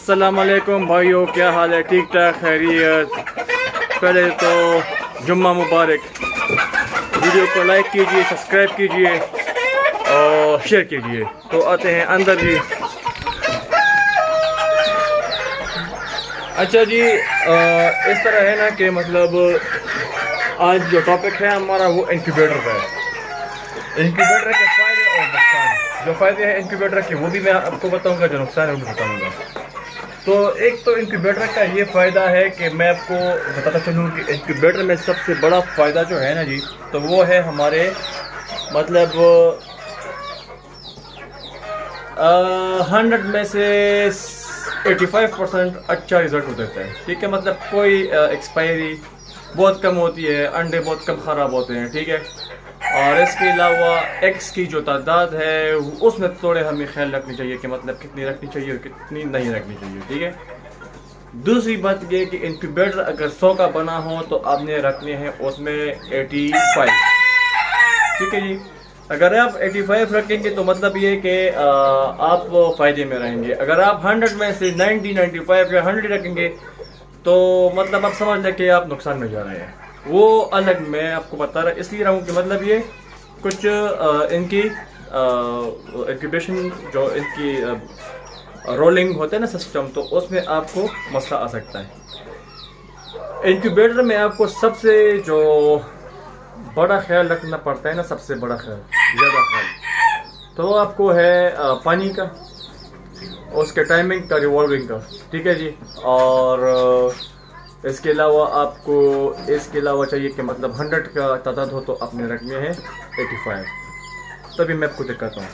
अस्सलाम वालेकुम भाइयों, क्या हाल है? ठीक ठाक, खैरियत। पहले तो जुम्मा मुबारक। वीडियो को लाइक कीजिए, सब्सक्राइब कीजिए और शेयर कीजिए। तो आते हैं अंदर जी। अच्छा जी, इस तरह है ना कि मतलब आज जो टॉपिक है हमारा वो इंक्यूबेटर का है। इंक्यूबेटर के फ़ायदे और नुकसान। जो फ़ायदे हैं इंक्यूबेटर के वो भी मैं आपको बताऊंगा, जो नुकसान है वो भी बताऊंगा। तो एक तो इंक्यूबेटर का ये फ़ायदा है कि मैं आपको बताता चलूँ कि इंक्यूबेटर में सबसे बड़ा फ़ायदा जो है ना जी, तो वो है हमारे मतलब 100 में से 85% अच्छा रिज़ल्ट हो देता है। ठीक है, मतलब कोई एक्सपायरी बहुत कम होती है, अंडे बहुत कम ख़राब होते हैं। ठीक है, और इसके अलावा एक्स की जो तादाद है उसमें थोड़े हमें ख्याल रखनी चाहिए कि मतलब कितनी रखनी चाहिए और कितनी नहीं रखनी चाहिए। ठीक है, दूसरी बात ये कि इंक्यूबेटर अगर 100 का बना हो तो आपने रखने हैं उसमें 85। ठीक है जी, अगर आप 85 रखेंगे तो मतलब ये कि आप फ़ायदे में रहेंगे। अगर आप 100 में से 90, 95 या 100 रखेंगे तो मतलब आप समझ लें कि आप नुकसान में जा रहे हैं। वो अलग मैं आपको बता रहा इसलिए रहा हूँ कि मतलब ये कुछ इनकी इंक्यूबेशन जो इनकी रोलिंग होता है ना सिस्टम, तो उसमें आपको मसला आ सकता है। इंक्यूबेटर में आपको सबसे जो बड़ा ख्याल रखना पड़ता है ना, सबसे बड़ा ख्याल, ज़्यादा ख्याल तो आपको है पानी का, उसके टाइमिंग का, रिवॉल्विंग का। ठीक है जी, और इसके अलावा आपको इसके अलावा चाहिए कि मतलब 100 का तादाद हो तो अपने रखने हैं 85। तभी मैं आपको दिखाता हूँ।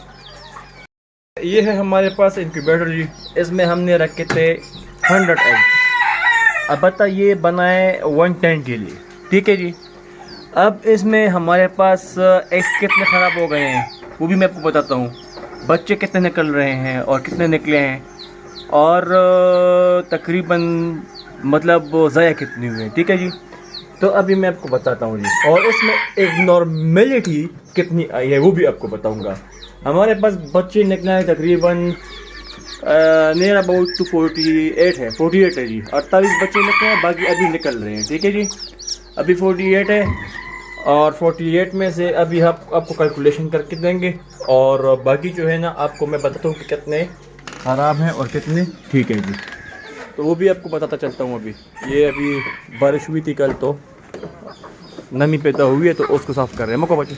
ये है हमारे पास इंक्यूबेटर जी, इसमें हमने रखे थे 100 एग। अब बता ये बनाए 110 के लिए। ठीक है जी, अब इसमें हमारे पास एग्स कितने ख़राब हो गए हैं वो भी मैं आपको बताता हूँ। बच्चे कितने निकल रहे हैं और कितने निकले हैं, और तकरीबन मतलब ज़ाया कितनी हुई है। ठीक है जी, तो अभी मैं आपको बताता हूँ जी, और इसमें एक नॉर्मेलिटी कितनी आई है वो भी आपको बताऊँगा। हमारे पास बच्चे निकले हैं तकरीबन नियर अबाउट टू 48 है, 48 है जी। 48 बच्चे निकले हैं, बाकी अभी निकल रहे हैं। ठीक है जी, अभी 48 है, और 48 में से अभी हम आपको कैलकुलेशन करके देंगे, और बाकी जो है ना आपको मैं बताता हूँ कि कितने ख़राब हैं और कितने ठीक है जी। तो वो भी आपको बताता चलता हूँ। अभी बारिश हुई थी कल, तो नमी पैदा हुई है तो उसको साफ़ कर रहे हैं। मको बच्चे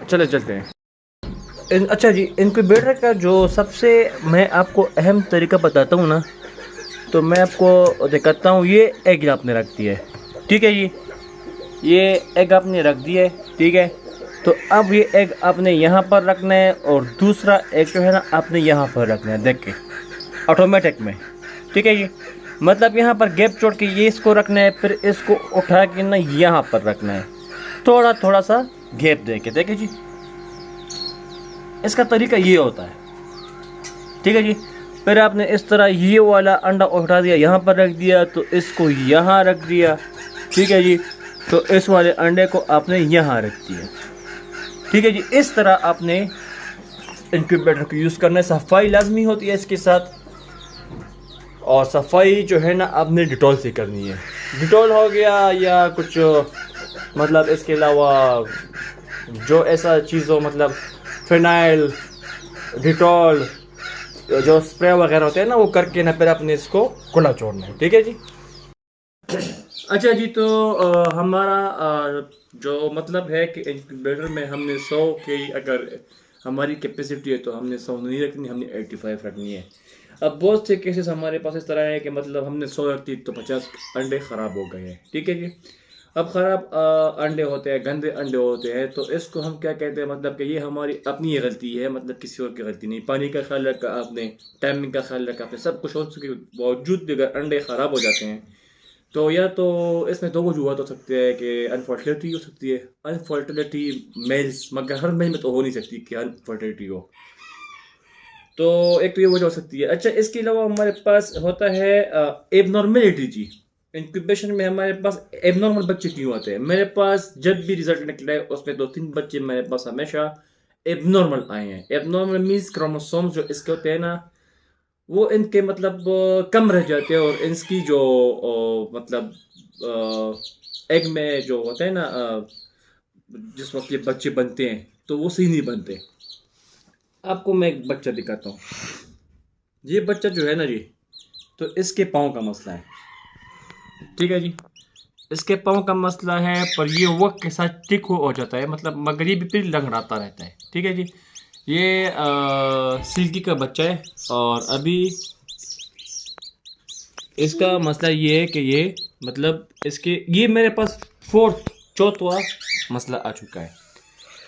चले चलते हैं। अच्छा जी, इंक्यूबेटर का जो सबसे मैं आपको अहम तरीका बताता हूँ ना, तो मैं आपको दिखाता हूँ। ये एग आपने रख दिया है। ठीक है जी, ये एग आपने रख दिया है। ठीक है, तो अब ये एग आपने यहाँ पर रखना है, और दूसरा एग जो है ना आपने यहाँ पर रखना है, देख के ऑटोमेटिक में। ठीक है जी, मतलब यहाँ पर गैप छोड़ के ये इसको रखना है, फिर इसको उठा के ना यहाँ पर रखना है, थोड़ा थोड़ा सा गैप दे के। देखिए जी, इसका तरीका ये होता है। ठीक है जी, फिर आपने इस तरह ये वाला अंडा उठा दिया, यहाँ पर रख दिया, तो इसको यहाँ रख दिया। ठीक है जी, तो इस वाले अंडे को आपने यहाँ रख दिया। ठीक है जी, इस तरह आपने इंक्यूबेटर को यूज़ करना है। सफाई लाजमी होती है इसके साथ, और सफाई जो है ना आपने डिटॉल से करनी है। डिटॉल हो गया या कुछ मतलब इसके अलावा जो ऐसा चीज़ हो, मतलब फिनाइल, डिटॉल, जो स्प्रे वगैरह होते हैं ना, वो करके ना फिर आपने इसको खुला छोड़ना है। ठीक है जी। अच्छा जी, तो हमारा जो मतलब है कि इंक्यूबेटर में हमने 100 की अगर हमारी कैपेसिटी है तो हमने 100 नहीं रखनी, हमने 85 रखनी है। अब बहुत से केसेस हमारे पास इस तरह है कि मतलब हमने 100 रखती तो 50 अंडे ख़राब हो गए हैं। ठीक है जी, अब ख़राब अंडे होते हैं, गंदे अंडे होते हैं, तो इसको हम क्या कहते हैं, मतलब कि ये हमारी अपनी गलती है, मतलब किसी और की गलती नहीं। पानी का ख्याल रखा आपने, टाइमिंग का ख्याल रखा आपने, सब कुछ हो उसके बावजूद भी अगर अंडे ख़राब हो जाते हैं तो या तो इसमें दो वजूहत हो सकते हैं कि अनफर्टिलिटी हो सकती है। अनफर्टिलिटी मेल्स, मगर हर मेल में तो हो नहीं सकती कि अनफर्टिलिटी हो, तो एक तो ये वजह हो सकती है। अच्छा, इसके अलावा हमारे पास होता है एबनॉर्मेलिटी जी। इंक्यूबेशन में हमारे पास एबनॉर्मल बच्चे क्यों आते हैं? मेरे पास जब भी रिजल्ट निकला है उसमें 2-3 बच्चे मेरे पास हमेशा एबनॉर्मल आए हैं। एबनॉर्मल मीन्स क्रोमोसोम जो इसके होते हैं ना, वो इनके मतलब कम रह जाते हैं, और इनकी जो मतलब एग में जो होता है ना, जिस वक्त ये बच्चे बनते हैं तो वो सही नहीं बनते। आपको मैं एक बच्चा दिखाता हूँ। ये बच्चा जो है ना जी, तो इसके पाँव का मसला है, ठीक है जी। इसके पाँव का मसला है, पर ये वक्त के साथ ठीक हो जाता है, मतलब मगर ये भी फिर लंगड़ाता रहता है, ठीक है जी। ये सिल्की का बच्चा है, और अभी इसका मसला ये है कि ये मतलब इसके ये मेरे पास चौथा मसला आ चुका है।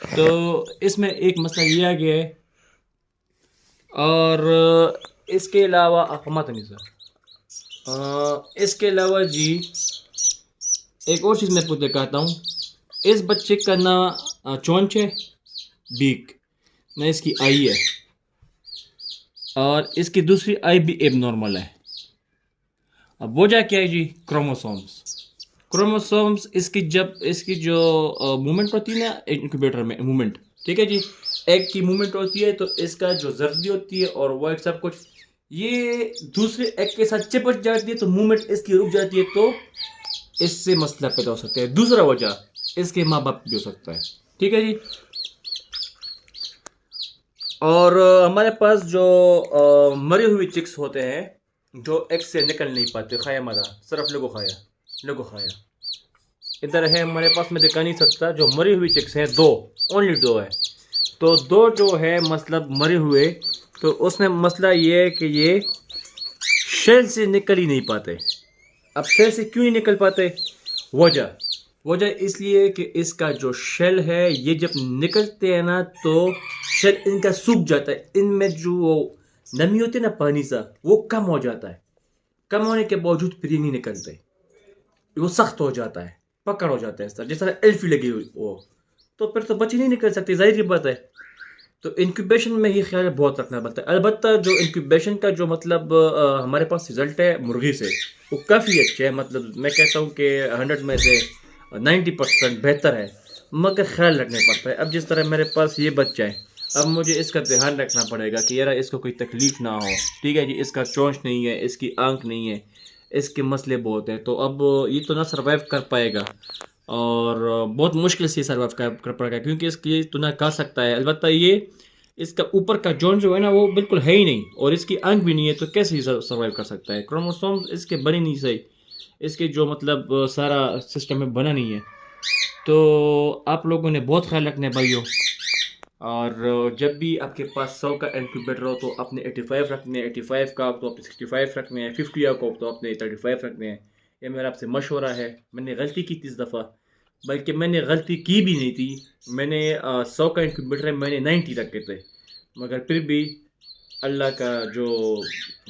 तो इसमें एक मसला ये आ गया है, और इसके अलावा आप मत नहीं सर, इसके अलावा जी एक और चीज़ मैं आपको दिखाता हूँ। इस बच्चे का ना चोंच है, बीक, ना इसकी आई है, और इसकी दूसरी आई भी एबनॉर्मल है। अब वजह क्या है जी? क्रोमोसोम्स। क्रोमोसोम्स इसकी जब इसकी जो मूवमेंट होती है ना इंक्यूबेटर में मूवमेंट, ठीक है जी, एग की मूवमेंट होती है, तो इसका जो जर्दी होती है और वाइट सब कुछ ये दूसरे एग के साथ चिपक जाती है, तो मूवमेंट इसकी रुक जाती है, तो इससे मसला पैदा हो सकता है। दूसरा वजह इसके माँ बाप भी हो सकता है, ठीक है जी। और हमारे पास जो मरे हुए चिक्स होते हैं जो एग से निकल नहीं पाते, खाया मरा सिर्फ लगो खाया इधर है हमारे पास, मैं दिखा नहीं सकता। जो मरी हुई चिक्स हैं दो, ओनली दो है। तो दो जो है मतलब मरे हुए, तो उसमें मसला ये है कि ये शेल से निकल ही नहीं पाते। अब शेल से क्यों नहीं निकल पाते? वजह वजह इसलिए कि इसका जो शेल है ये जब निकलते हैं ना, तो शेल इनका सूख जाता है, इनमें जो नमी होती है ना पानी सा, वो कम हो जाता है। कम होने के बावजूद फिर ये नहीं निकलते, वो सख्त हो जाता है, पकड़ हो जाता है इस तरह, जिस तरह एल्फी लगी हुई वो, तो फिर तो बच्चे नहीं निकल सकते, जाहिर सी बात है। तो इंक्यूबेशन में ये ख्याल बहुत रखना पड़ता है। अलबत्ता जो इंक्यूबेशन का जो मतलब हमारे पास रिजल्ट है मुर्गी से, वो काफ़ी अच्छे है, मतलब मैं कहता हूँ कि 100 में से 90% बेहतर है, मगर ख्याल रखना पड़ता है। अब जिस तरह मेरे पास ये बच्चा है, अब मुझे इसका ध्यान रखना पड़ेगा कि यार इसको कोई तकलीफ ना हो, ठीक है जी। इसका चोंच नहीं है, इसकी आंख नहीं है, इसके मसले बहुत हैं, तो अब ये तो ना सर्वाइव कर पाएगा, और बहुत मुश्किल से सर्वाइव कर पाएगा, क्योंकि इसकी तो ना खा सकता है। अलबत्ता ये इसका ऊपर का जॉन जो है ना वो बिल्कुल है ही नहीं, और इसकी आंख भी नहीं है, तो कैसे सर्वाइव कर सकता है? क्रोमोसोम्स इसके बने नहीं सही, इसके जो मतलब सारा सिस्टम में बना नहीं है। तो आप लोगों ने बहुत ख्याल रखना है भाइयों, और जब भी आपके पास 100 का इंक्यूबेटर हो तो अपने 85 रखने हैं, 85 का तो अपने 65 रखने हैं, 50 का तो अपने 35 रखने हैं। ये मेरा आपसे मशवरा है। मैंने गलती की थी इस दफ़ा, बल्कि मैंने गलती की भी नहीं थी। मैंने 100 का इंक्यूबेटर मैंने 90 रखे थे, मगर फिर भी अल्लाह का जो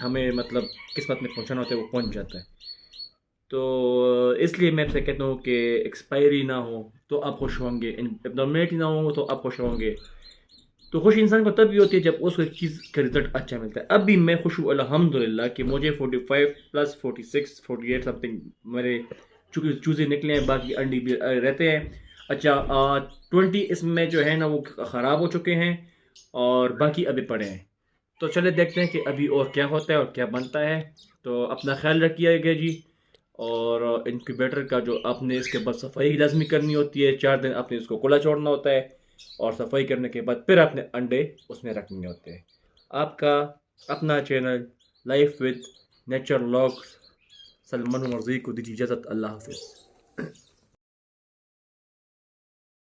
हमें मतलब किस्मत में पहुंचाना होता है वो पहुंच जाता है। तो इसलिए मैं आपसे कहता हूँ कि एक्सपायरी ना हो तो आप खुश होंगे, एबनॉर्मेलिटी ना हो तो आप खुश होंगे। तो खुशी इंसान को तब भी होती है जब उसको एक चीज़ का रिजल्ट अच्छा मिलता है। अब भी मैं खुश हूँ अल्हम्दुलिल्लाह कि मुझे 45 प्लस 46 48 समथिंग मेरे चूँकि चूज़े निकले हैं, बाकी अंडी भी रहते हैं। अच्छा 20 इसमें जो है ना वो ख़राब हो चुके हैं, और बाकी अभी पड़े हैं। तो चले देखते हैं कि अभी और क्या होता है और क्या बनता है। तो अपना ख्याल रखिएगा जी, और इंक्यूबेटर का जो आपने इसके बाद सफाई लाजमी करनी होती है, 4 दिन आपने इसको खुला छोड़ना होता है, और सफाई करने के बाद फिर आपने अंडे उसमें रखने होते हैं। आपका अपना channel life with nature logs Salman मर्जी को दीजिए इजाज़त। अल्लाह हाफिज़।